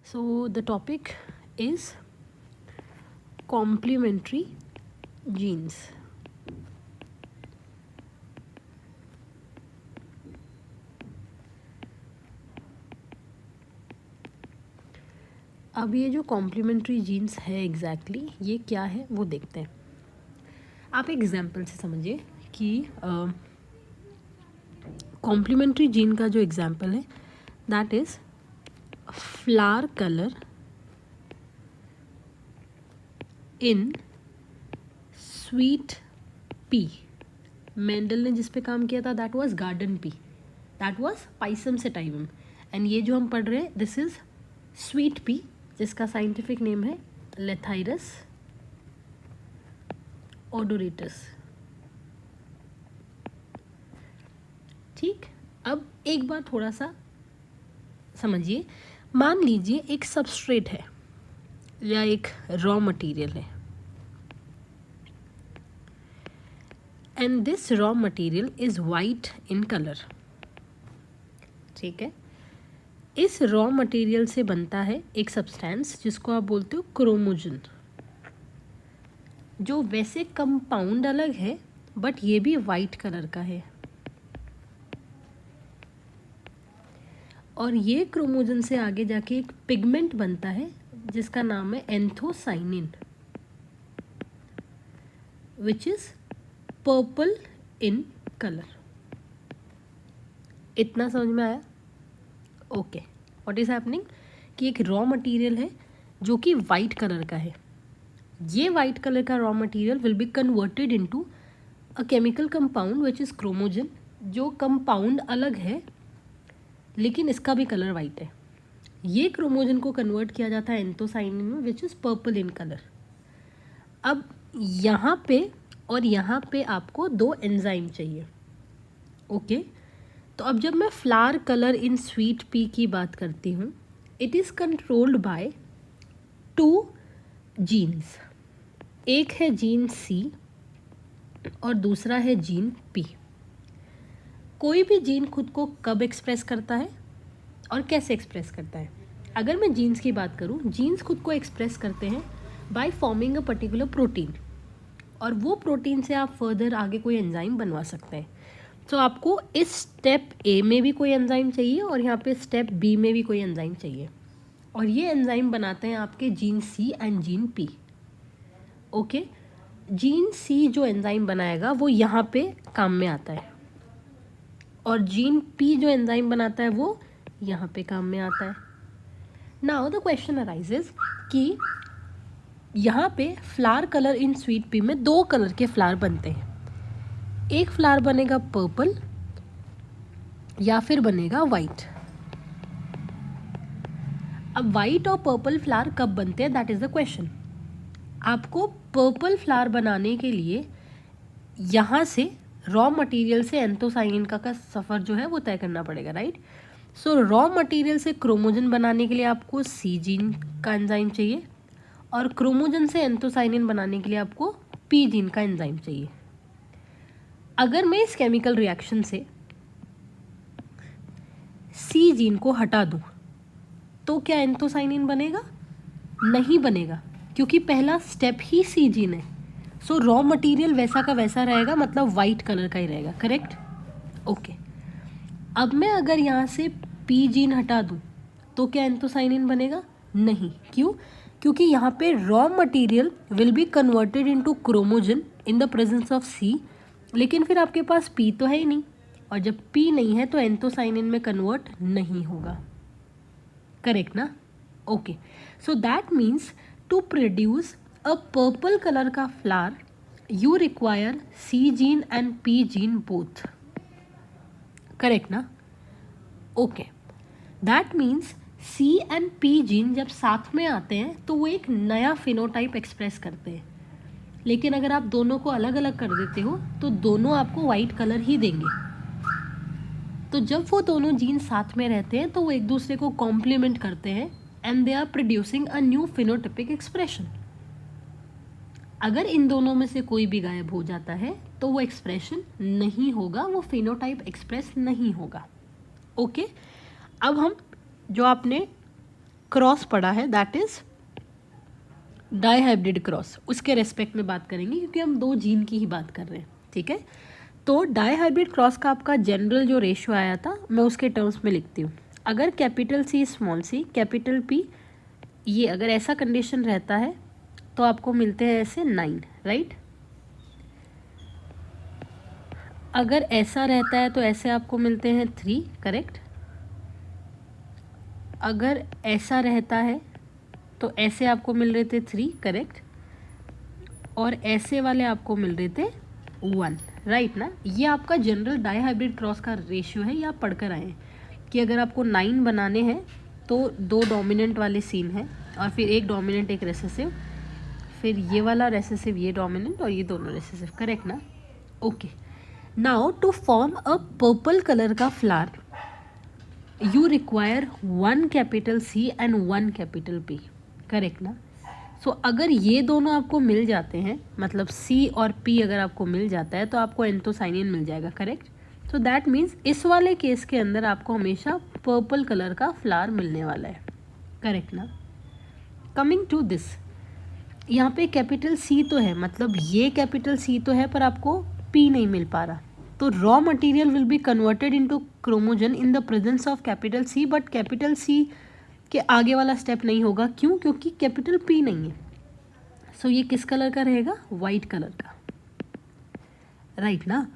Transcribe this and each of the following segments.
So the topic is complementary genes. अब ये जो कॉम्प्लीमेंट्री जीन्स है एग्जैक्टली ये क्या है वो देखते हैं. आप एग्जाम्पल से समझिए कि कॉम्प्लीमेंट्री जीन का जो एग्जाम्पल है that is flower colour in sweet P. Mendel ने जिस पे काम किया था that was garden pea, that was Pisum sativum. And ये जो हम पढ़ रहे हैं दिस इज स्वीट पी जिसका साइंटिफिक नेम है लेथाइरस ओडोरेटस. ठीक, अब एक बार थोड़ा सा समझिए. मान लीजिए एक सबस्ट्रेट है या एक रॉ मटेरियल है and this raw material is white in colour. ठीक है, इस रॉ मटेरियल से बनता है एक सब्सटेंस जिसको आप बोलते हो क्रोमोजन, जो वैसे कंपाउंड अलग है बट ये भी वाइट कलर का है. और ये क्रोमोजन से आगे जाके एक पिगमेंट बनता है जिसका नाम है anthocyanin which is purple in colour. इतना समझ में आया? ओके, व्हाट इज हैपनिंग कि एक रॉ मटेरियल है जो कि वाइट कलर का है. ये वाइट कलर का raw material will be converted into a chemical compound which is chromogen, जो कंपाउंड अलग है लेकिन इसका भी कलर वाइट है. ये क्रोमोजन को कन्वर्ट किया जाता है एंथोसाइनिन में which is purple in colour. अब यहाँ पे और यहाँ पे आपको दो एंजाइम चाहिए. ओके, तो अब जब मैं flower colour in sweet pea की बात करती हूँ it is controlled by 2 genes. एक है जीन सी और दूसरा है जीन पी. कोई भी जीन खुद को कब एक्सप्रेस करता है और कैसे एक्सप्रेस करता है? अगर मैं जीन्स की बात करूँ, जीन्स खुद को एक्सप्रेस करते हैं by forming a particular protein, और वो प्रोटीन से आप फर्दर आगे कोई एंजाइम बनवा सकते हैं. तो आपको इस स्टेप ए में भी कोई एंजाइम चाहिए और यहाँ पे स्टेप बी में भी कोई एंजाइम चाहिए, और ये एंजाइम बनाते हैं आपके gene C and gene P. Okay, gene C जो एंजाइम बनाएगा वो यहाँ पे काम में आता है और जीन पी जो एंजाइम बनाता है वो यहाँ पे काम में आता है. नाउ द क्वेश्चन अराइजेज कि यहाँ पे flower colour in sweet P में 2 कलर के फ्लावर बनते हैं. एक फ्लावर बनेगा पर्पल या फिर बनेगा वाइट. अब वाइट और पर्पल फ्लावर कब बनते हैं दैट इज द क्वेश्चन. आपको पर्पल फ्लावर बनाने के लिए यहाँ से रॉ मटेरियल से एंथोसाइनिन का सफ़र जो है वो तय करना पड़ेगा, राइट. सो रॉ मटेरियल से क्रोमोजन बनाने के लिए आपको सी जीन का एंजाइम चाहिए और क्रोमोजन से एंथोसाइनिन बनाने के लिए आपको पी जीन का एंजाइम चाहिए. अगर मैं इस केमिकल रिएक्शन से सी जीन को हटा दूं तो क्या एंथोसाइनिन बनेगा? नहीं बनेगा, क्योंकि पहला स्टेप ही सी जीन है. सो रॉ मटेरियल वैसा का वैसा रहेगा, मतलब वाइट कलर का ही रहेगा, करेक्ट. ओके, अब मैं अगर यहाँ से पी जीन हटा दूँ तो क्या एंथोसाइनिन बनेगा? नहीं. क्यों? क्योंकि यहाँ पे raw material will be converted into chromogen in the presence of C, लेकिन फिर आपके पास पी तो है ही नहीं, और जब पी नहीं है तो एंथोसाइनिन में कन्वर्ट नहीं होगा, करेक्ट ना. Okay, so that means to produce a purple colour का flower you require C gene and P gene both, correct ना. Okay, that means C and P gene जब साथ में आते हैं तो वो एक नया फिनोटाइप एक्सप्रेस करते हैं, लेकिन अगर आप दोनों को अलग अलग कर देते हो तो दोनों आपको वाइट कलर ही देंगे. तो जब वो दोनों जीन साथ में रहते हैं तो वो एक दूसरे को कॉम्प्लीमेंट करते हैं and they are producing a new phenotypic expression. अगर इन दोनों में से कोई भी गायब हो जाता है तो वो एक्सप्रेशन नहीं होगा, वो फिनोटाइप एक्सप्रेस नहीं होगा. ओके, अब हम जो आपने क्रॉस पड़ा है, दैट इज डाईहाइब्रिड क्रॉस, उसके रेस्पेक्ट में बात करेंगे क्योंकि हम दो जीन की ही बात कर रहे हैं, ठीक है। तो डाईहाइब्रिड क्रॉस का आपका जनरल जो रेशियो आया था मैं उसके टर्म्स में लिखती हूँ। अगर capital C small C capital P, ये अगर ऐसा कंडीशन रहता है तो आपको मिलते हैं ऐसे 9, राइट। अगर ऐसा रहता है तो ऐसे आपको मिलते हैं 3, करेक्ट। अगर ऐसा रहता है तो ऐसे आपको मिल रहे थे 3, करेक्ट। और ऐसे वाले आपको मिल रहे थे 1, राइट ना। ये आपका जनरल डाईहाइब्रिड क्रॉस का रेशियो है, ये आप पढ़कर आए हैं कि अगर आपको 9 बनाने हैं तो 2 डोमिनेंट वाले सीन हैं और फिर एक डोमिनेंट एक रेसेसिव, फिर ये वाला रेसेसिव ये डोमिनेंट और ये दोनों रेसेसिव, करेक्ट ना। Okay, now to form a purple colour का flower you require 1 capital C and 1 capital P, correct ना। सो अगर ये दोनों आपको मिल जाते हैं, मतलब सी और पी अगर आपको मिल जाता है तो आपको एंथोसाइनिन मिल जाएगा, करेक्ट। सो दैट मीन्स इस वाले केस के अंदर आपको हमेशा पर्पल कलर का फ्लावर मिलने वाला है, करेक्ट ना। कमिंग टू दिस, यहाँ पे कैपिटल सी तो है, मतलब ये कैपिटल सी तो है पर आपको पी नहीं मिल पा रहा, तो raw material will be converted into chromogen in the presence of capital C, but capital C के आगे वाला स्टेप नहीं होगा, क्यों? क्योंकि कैपिटल पी नहीं है। सो ये किस कलर का रहेगा? वाइट कलर का, राइट ना।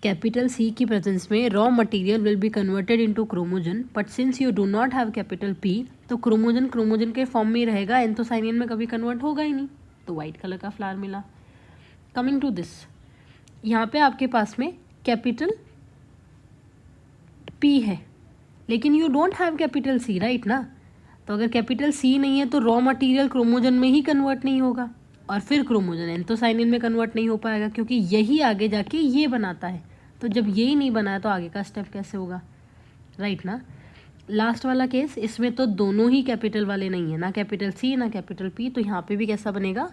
कैपिटल सी की प्रेजेंस में raw material will be converted into chromogen, but since you do not have capital P तो क्रोमोजन के फॉर्म में ही रहेगा, एंथोसाइनिन में कभी कन्वर्ट होगा ही नहीं, तो वाइट कलर का फ्लावर मिला। कमिंग टू दिस, यहाँ पे आपके पास में कैपिटल पी है लेकिन you don't have capital C, right ना। तो अगर कैपिटल सी नहीं है तो रॉ मटेरियल क्रोमोजन में ही कन्वर्ट नहीं होगा और फिर क्रोमोजन एंथोसाइनिन में कन्वर्ट नहीं हो पाएगा, क्योंकि यही आगे जाके ये बनाता है। तो जब यही नहीं बनाया तो आगे का स्टेप कैसे होगा, राइट ना। लास्ट वाला केस, इसमें तो दोनों ही कैपिटल वाले नहीं है, ना कैपिटल सी ना कैपिटल पी, तो यहाँ पे भी कैसा बनेगा?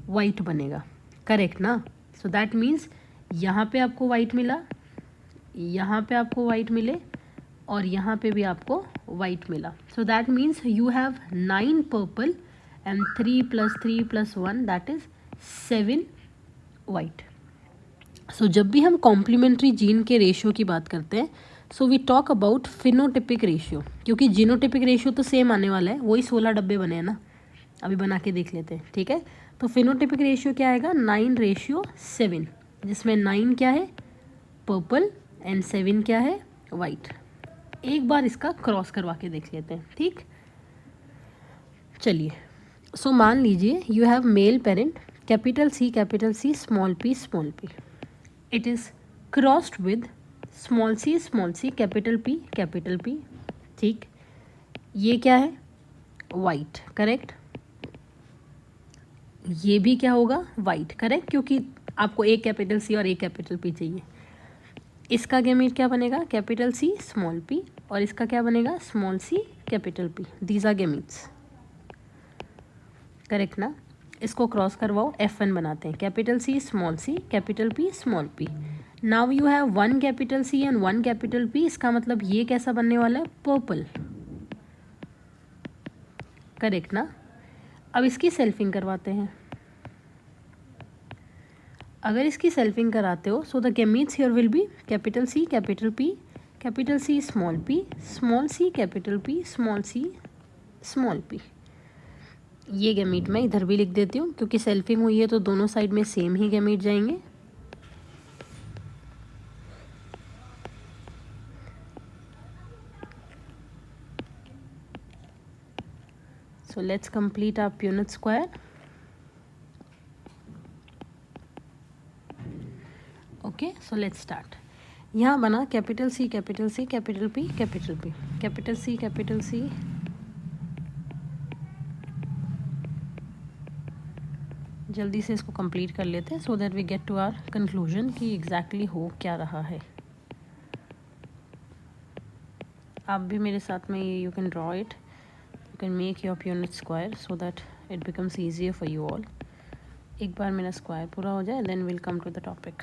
वाइट बनेगा, करेक्ट ना। सो दैट मीन्स यहाँ पे आपको वाइट मिला, यहाँ पे आपको वाइट मिले और यहाँ पे भी आपको वाइट मिला। So that means you have 9 purple and 3 + 3 + 1 that is 7 white. So जब भी हम कॉम्प्लीमेंट्री जीन के रेशियो की बात करते हैं, so we talk about phenotypic ratio, क्योंकि जीनोटिपिक रेशियो तो सेम आने वाला है, वही 16 डब्बे बने हैं ना, अभी बना के देख लेते हैं, ठीक है। तो फिनोटिपिक रेशियो क्या आएगा? 9:7, जिसमें 9 क्या है? पर्पल एंड 7 क्या है? वाइट। एक बार इसका क्रॉस करवा के देख लेते हैं, ठीक। चलिए, सो मान लीजिए you have male parent capital C small P, it is crossed with small C capital P, ठीक। ये क्या है? White, correct. ये भी क्या होगा? वाइट, करेक्ट, क्योंकि आपको एक कैपिटल सी और एक कैपिटल पी चाहिए। इसका गैमीट क्या बनेगा? कैपिटल सी स्मॉल पी, और इसका क्या बनेगा? Small C capital P. These are gametes, correct ना। इसको क्रॉस करवाओ, F1 बनाते हैं, capital C capital P small P. Now you have 1 capital C and 1 capital P, इसका मतलब ये कैसा बनने वाला है? पर्पल, करेक्ट ना। अब इसकी सेल्फिंग करवाते हैं। अगर इसकी सेल्फिंग कराते हो, so the gametes here will be capital C small C capital P small P. ये गैमीट मैं इधर भी लिख देती हूँ, क्योंकि सेल्फिंग हुई है तो दोनों साइड में सेम ही गैमीट जाएंगे। So let's complete our Punnett square. Okay, so let's start. यहाँ बना कैपिटल सी कैपिटल सी। जल्दी से इसको कंप्लीट कर लेते हैं, so that we get to our conclusion कि एग्जैक्टली हो क्या रहा है। आप भी मेरे साथ में you can draw it, you can make your Punnett square so that it becomes easier for you all. एक बार मेरा स्क्वायर पूरा हो जाए, then will come to the topic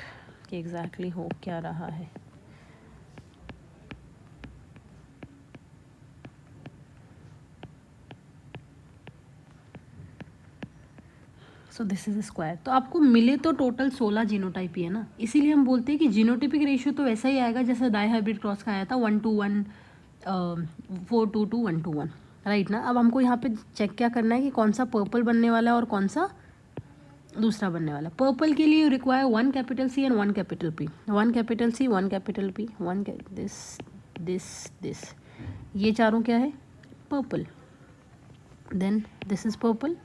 कि एग्जैक्टली हो क्या रहा है। So this is square. तो आपको मिले तो टोटल 16 जीनोटाइप ही है ना, इसीलिए हम बोलते हैं कि जीनोटिपिक रेशियो तो वैसा ही आएगा जैसे डाइहाइब्रिड क्रॉस का आया था 1:1, 4:2, 1:1, राइट ना। अब हमको यहाँ पे चेक क्या करना है कि कौन सा पर्पल बनने वाला है और कौन सा दूसरा बनने वाला। पर्पल के लिए require 1 capital C and 1 capital P, 1 capital C 1 capital P, this ये चारों क्या है, purple. Then this is purple,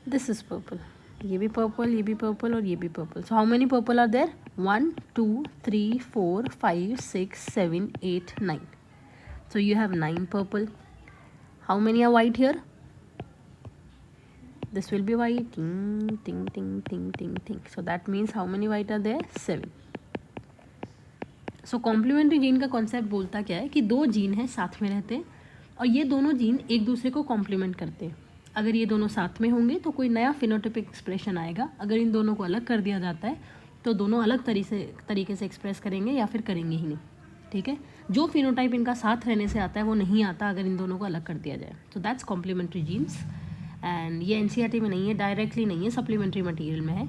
this is purple, ये भी पर्पल, ये भी पर्पल और ये भी purple. So how many purple are there, 1 2 3 4 5 6 7 8 9। So you have 9 purple. How many are white here? This will be white. Ting, ting, ting, ting, ting, ting. So that means how many white are there? 7. So complementary gene का concept बोलता क्या है कि दो gene हैं साथ में रहते हैं और ये दोनों जीन एक दूसरे को कॉम्प्लीमेंट करते हैं। अगर ये दोनों साथ में होंगे तो कोई नया फिनोटाइपिक एक्सप्रेशन आएगा। अगर इन दोनों को अलग कर दिया जाता है तो दोनों अलग तरीके से एक्सप्रेस करेंगे या फिर करेंगे ही नहीं, ठीक है। जो फिनोटाइप इनका साथ रहने से आता है वो नहीं आता अगर इन दोनों को अलग कर दिया जाए। So that's complementary genes and ये एनसीईआरटी में नहीं है, डायरेक्टली नहीं है, सप्लीमेंट्री मटेरियल में है।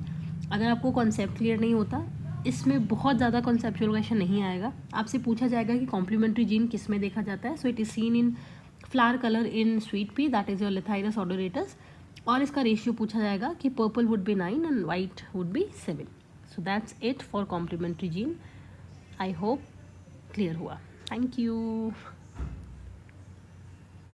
अगर आपको कॉन्सेप्ट क्लियर नहीं होता, इसमें बहुत ज़्यादा कॉन्सेप्चुअल क्वेश्चन नहीं आएगा। आपसे पूछा जाएगा कि कॉम्प्लीमेंट्री जीन किस में देखा जाता है। So it is seen in flower colour in sweet pea, that is your लेथाइरस ओडोरेटस, और इसका रेशियो पूछा जाएगा कि purple would be 9 and white would be 7। So that's it for complementary gene. I hope clear हुआ। Thank you.